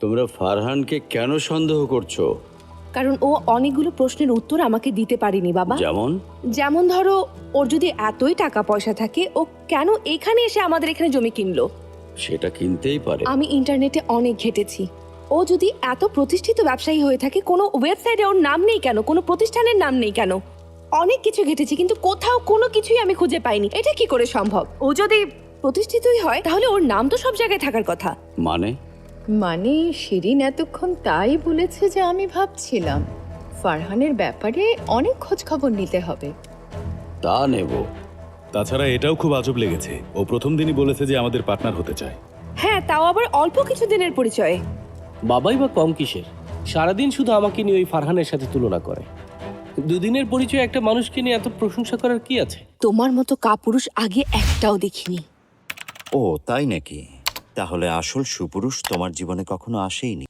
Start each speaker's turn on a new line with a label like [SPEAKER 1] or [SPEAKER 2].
[SPEAKER 1] তোমরা ফারহানকে কেন সন্দেহ করছো?
[SPEAKER 2] কারণ ও অনেকগুলো প্রশ্নের উত্তর আমাকে দিতে পারেনি বাবা। যেমন ধরো, ওর যদি এতই টাকা পয়সা থাকে, ও কেন এখানে এসে আমাদের এখানে জমি কিনলো?
[SPEAKER 1] সেটা কিনতেই পারে।
[SPEAKER 2] আমি ইন্টারনেটে অনেক ঘেটেছি। ও যদি এত প্রতিষ্ঠিত ব্যবসায়ী হয়ে থাকে, কোনো ওয়েবসাইটে ওর নাম নেই কেন, কোনো প্রতিষ্ঠানের নাম নেই কেন? অনেক কিছু ঘেটেছি, কিন্তু কোথাও কোনো কিছুই আমি খুঁজে পাইনি। এটা কি করে সম্ভব? ও যদি প্রতিষ্ঠিতই হয়, তাহলে ওর নাম তো সব জায়গায় থাকার কথা।
[SPEAKER 3] মানে শিরিন এতক্ষণ তাই বলেছে যে আমি ভাবছিলাম ফারহানের ব্যাপারে অনেক খোঁজ খবর নিতে হবে।
[SPEAKER 1] তা নেব।
[SPEAKER 4] তাছাড়া এটাও খুব আজব লেগেছে, ও প্রথম দিনই বলেছে যে আমাদের পার্টনার হতে চায়।
[SPEAKER 2] হ্যাঁ, তাও আবার অল্প কিছু দিনের পরিচয়ে।
[SPEAKER 5] বাবাই বা কম কিসের? সারাদিন শুধু আমাকে নিয়ে ওই ফারহানের সাথে তুলনা করে। দুদিনের পরিচয় একটা মানুষকে নিয়ে এত প্রশংসা করার কি আছে?
[SPEAKER 2] তোমার মতো কাপুরুষ আগে একটাও দেখিনি।
[SPEAKER 6] ও তাই নাকি? তাহলে আসল সুপুরুষ তোমার জীবনে কখনো আসেইনি।